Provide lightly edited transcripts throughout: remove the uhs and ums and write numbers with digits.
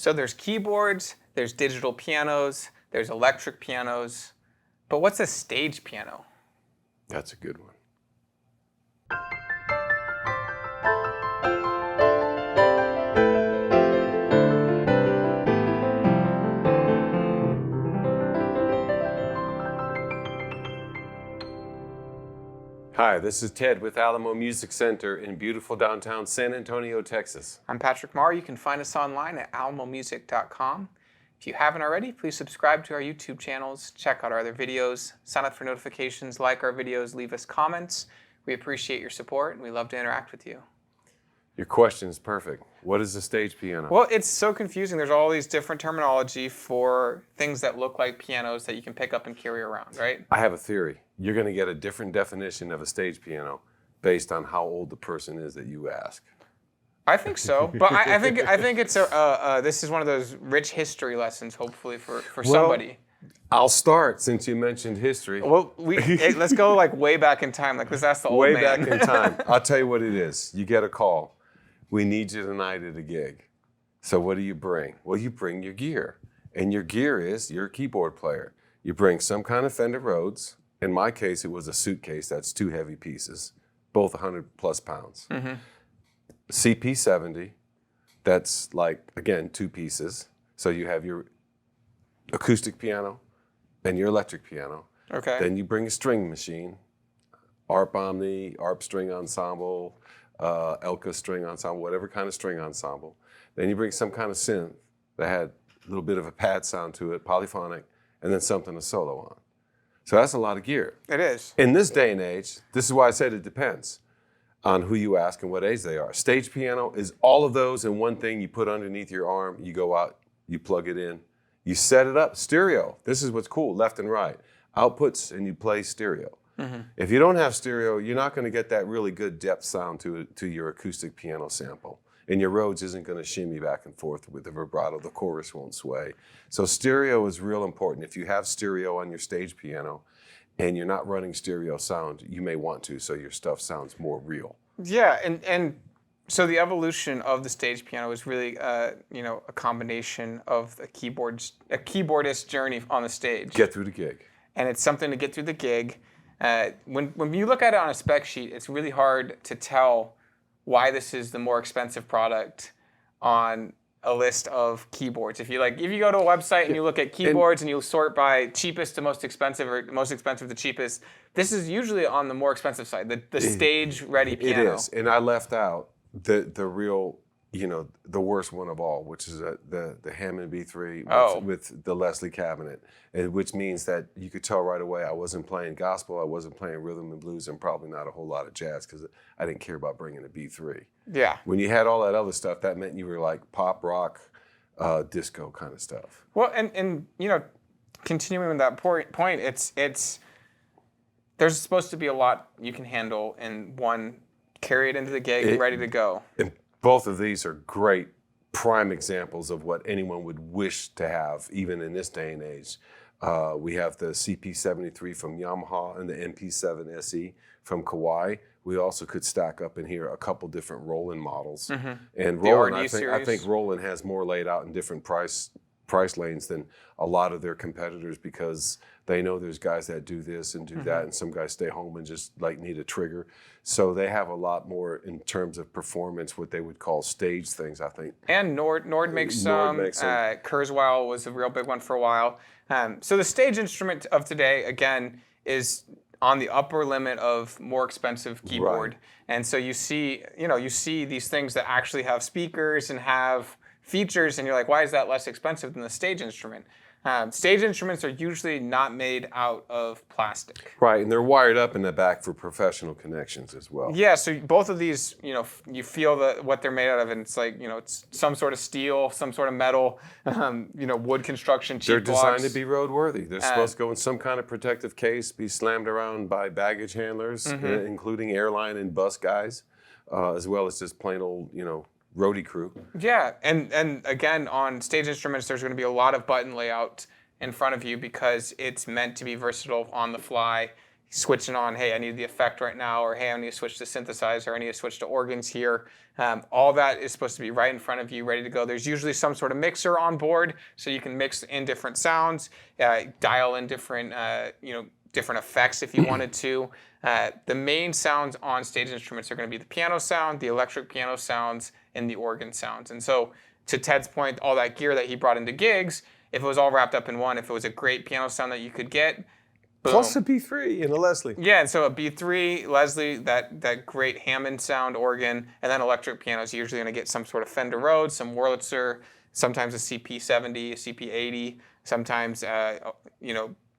So there's keyboards, there's digital pianos, there's electric pianos, but what's a stage piano? That's a good one. Hi, this is Ted with Alamo Music Center in beautiful downtown San Antonio, Texas. I'm Patrick Marr. You can find us online at alamomusic.com. If you haven't already, please subscribe to our YouTube channels, check out our other videos, sign up for notifications, like our videos, leave us comments. We appreciate your support and we love to interact with you. Your question is perfect. What is a stage piano? Well, it's so confusing. There's all these different terminology for things that look like pianos that you can pick up and carry around, right? I have a theory. You're going to get a different definition of a stage piano based on how old the person is that you ask. I think so, but I think it's this is one of those rich history lessons, hopefully for somebody. I'll start since you mentioned history. Well, let's go like way back in time. Like let's ask the old man. Way back in time. I'll tell you what it is. You get a call. We need you tonight at a gig. So what do you bring? Well, you bring your gear, and your gear is you're a keyboard player. You bring some kind of Fender Rhodes. In my case, it was a suitcase. That's 2 heavy pieces, both 100+ pounds. Mm-hmm. CP70, that's like, again, 2 pieces. So you have your acoustic piano and your electric piano. Okay. Then you bring a string machine, ARP Omni, ARP string ensemble, Elka string ensemble, whatever kind of string ensemble. Then you bring some kind of synth that had a little bit of a pad sound to it, polyphonic, and then something to solo on. So that's a lot of gear. It is. In this day and age, this is why I said it depends on who you ask and what age they are. Stage piano is all of those in one thing you put underneath your arm, you go out, you plug it in, you set it up, stereo. This is what's cool, left and right. Outputs and you play stereo. Mm-hmm. If you don't have stereo, you're not going to get that really good depth sound to your acoustic piano sample. And your Rhodes isn't going to shimmy back and forth with the vibrato. The chorus won't sway. So stereo is real important. If you have stereo on your stage piano and you're not running stereo sound, you may want to, so your stuff sounds more real. Yeah, and so the evolution of the stage piano is really, a combination of a keyboardist's journey on the stage. Get through the gig. And it's something to get through the gig. When you look at it on a spec sheet, it's really hard to tell why this is the more expensive product on a list of keyboards. If you go to a website and you look at keyboards and you sort by cheapest to most expensive or most expensive to cheapest, this is usually on the more expensive side, the stage-ready piano. It is, and I left out the real, the worst one of all, which is the Hammond B3 with the Leslie cabinet, and which means that you could tell right away I wasn't playing gospel, I wasn't playing rhythm and blues, and probably not a whole lot of jazz because I didn't care about bringing a B3. Yeah. When you had all that other stuff, that meant you were like pop, rock, disco kind of stuff. Well, and continuing with that point, it's there's supposed to be a lot you can handle in one, carry it into the gig, ready to go. Both of these are great prime examples of what anyone would wish to have, even in this day and age. We have the CP73 from Yamaha and the MP7SE from Kawai. We also could stack up in here a couple different Roland models. Mm-hmm. And Roland, I think Roland has more laid out in different price lanes than a lot of their competitors because they know there's guys that do this and do mm-hmm. that, and some guys stay home and just need a trigger. So they have a lot more in terms of performance, what they would call stage things, I think. And Nord makes some. Kurzweil was a real big one for a while. So the stage instrument of today, again, is on the upper limit of more expensive keyboard. Right. And so you see these things that actually have speakers and have features, and you're like, why is that less expensive than the stage instrument? Stage instruments are usually not made out of plastic. Right, and they're wired up in the back for professional connections as well. Yeah, so both of these, you feel what they're made out of, and it's like, it's some sort of steel, some sort of metal, wood construction, cheap They're designed blocks. To be roadworthy. They're supposed to go in some kind of protective case, be slammed around by baggage handlers, mm-hmm. Including airline and bus guys, as well as just plain old, roadie crew. Yeah, and again, on stage instruments, there's going to be a lot of button layout in front of you because it's meant to be versatile on the fly, switching on, hey, I need the effect right now, or hey, I need to switch to synthesizer, I need to switch to organs here. All that is supposed to be right in front of you, ready to go. There's usually some sort of mixer on board, so you can mix in different sounds, dial in different, different effects if you wanted to. The main sounds on stage instruments are going to be the piano sound, the electric piano sounds, and the organ sounds. And so, to Ted's point, all that gear that he brought into gigs, if it was all wrapped up in one, if it was a great piano sound that you could get, boom. Plus a B3 and a Leslie. Yeah, and so a B3, Leslie, that great Hammond sound organ, and then electric pianos, you're usually going to get some sort of Fender Rhodes, some Wurlitzer, sometimes a CP70, a CP80, sometimes,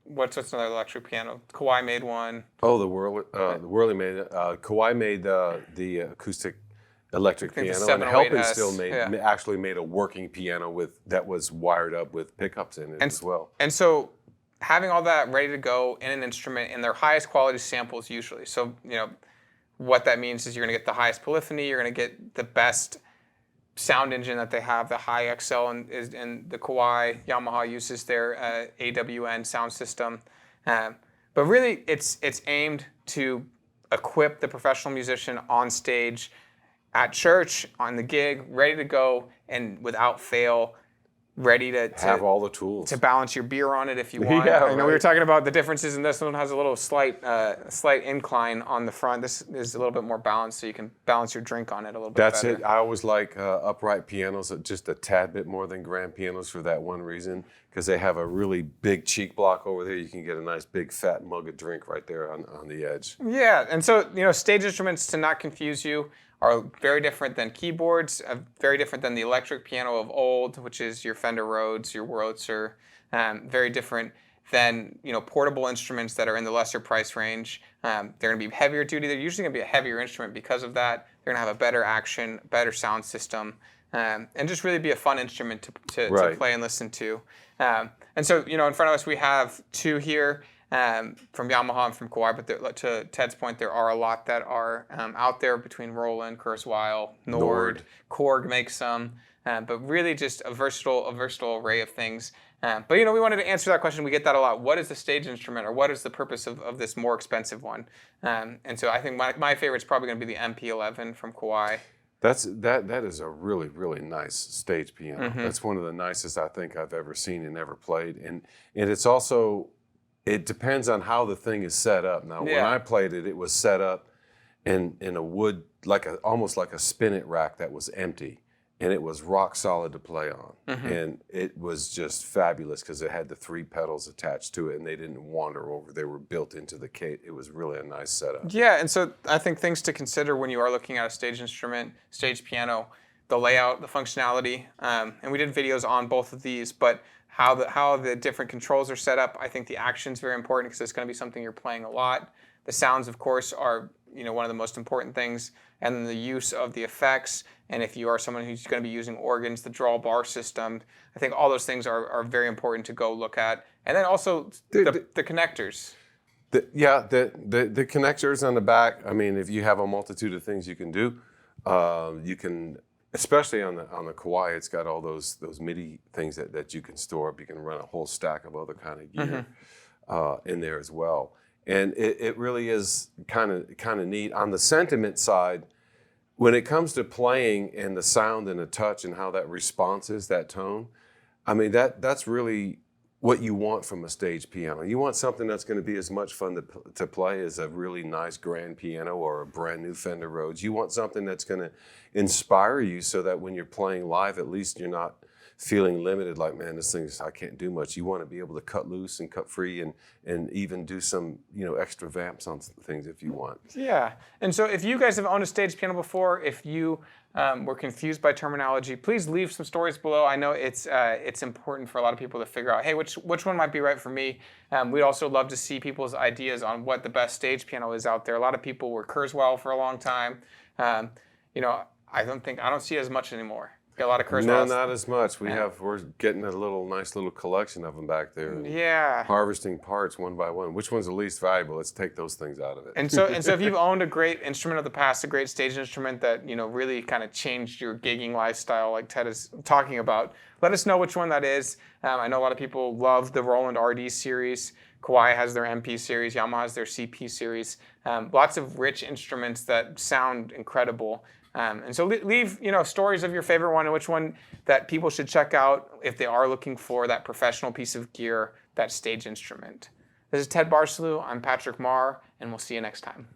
what's another electric piano? Kawai made one. Oh, the Whirly made it. Kawai made the acoustic electric piano, and Helpin still actually made a working piano that was wired up with pickups in it as well. And so having all that ready to go in an instrument in their highest quality samples usually. So, what that means is you're going to get the highest polyphony, you're going to get the best sound engine that they have, the high XL, and the Kawai, Yamaha uses their AWN sound system. But really, it's aimed to equip the professional musician on stage, at church, on the gig, ready to go, and without fail, ready to have all the tools to balance your beer on it if you want. Yeah, I know we were talking about the differences, and this one has a little slight incline on the front. This is a little bit more balanced, so you can balance your drink on it a little bit That's better. it. I always like upright pianos just a tad bit more than grand pianos for that one reason, because they have a really big cheek block over there. You can get a nice big fat mug of drink right there on the edge. Yeah, and so stage instruments, to not confuse you, are very different than keyboards, very different than the electric piano of old, which is your Fender Rhodes, your Wurlitzer, very different than portable instruments that are in the lesser price range. They're going to be heavier duty. They're usually going to be a heavier instrument because of that. They're going to have a better action, better sound system, and just really be a fun instrument to play and listen to. And so, in front of us we have two here. From Yamaha and from Kawai, but to Ted's point, there are a lot that are out there between Roland, Kurzweil, Nord. Korg makes some, but really just a versatile array of things. But we wanted to answer that question. We get that a lot. What is the stage instrument, or what is the purpose of this more expensive one? And so I think my favorite is probably going to be the MP11 from Kawai. That is a really, really nice stage piano. Mm-hmm. That's one of the nicest I think I've ever seen and ever played, and it's also. It depends on how the thing is set up. Now, when I played it, it was set up in a wood, almost like a spinet rack that was empty, and it was rock solid to play on. Mm-hmm. And it was just fabulous because it had the 3 pedals attached to it, and they didn't wander over. They were built into the case. It was really a nice setup. Yeah, and so I think things to consider when you are looking at a stage instrument, stage piano, the layout, the functionality, and we did videos on both of these, but how the different controls are set up. I think the action's very important because it's going to be something you're playing a lot. The sounds, of course, are one of the most important things, and then the use of the effects. And if you are someone who's going to be using organs, the draw bar system, I think all those things are very important to go look at. And then also the connectors. The connectors on the back. I mean, if you have a multitude of things you can do, you can. Especially on the Kawai, it's got all those MIDI things that you can store up. You can run a whole stack of other kind of gear in there as well, and it really is kind of neat. On the sentiment side, when it comes to playing and the sound and the touch and how that response is, that tone, I mean that's really what you want from a stage piano. You want something that's going to be as much fun to play as a really nice grand piano or a brand new Fender Rhodes. You want something that's going to inspire you so that when you're playing live, at least you're not feeling limited, like, man, this thing, I can't do much. You want to be able to cut loose and cut free and even do some extra vamps on things if you want. Yeah, and so if you guys have owned a stage piano before, if you were confused by terminology, please leave some stories below. I know it's important for a lot of people to figure out, hey, which one might be right for me. We'd also love to see people's ideas on what the best stage piano is out there. A lot of people were Kurzweil for a long time. I don't see as much anymore. Got a lot of Kurzweils. No, not as much. We're getting a nice little collection of them back there. Yeah. Harvesting parts one by one. Which one's the least valuable? Let's take those things out of it. And so if you've owned a great instrument of the past, a great stage instrument that really kind of changed your gigging lifestyle, like Ted is talking about, let us know which one that is. I know a lot of people love the Roland RD series. Kawai has their MP series. Yamaha has their CP series. Lots of rich instruments that sound incredible. And so leave stories of your favorite one and which one that people should check out if they are looking for that professional piece of gear, that stage instrument. This is Ted Barslew. I'm Patrick Marr, and we'll see you next time.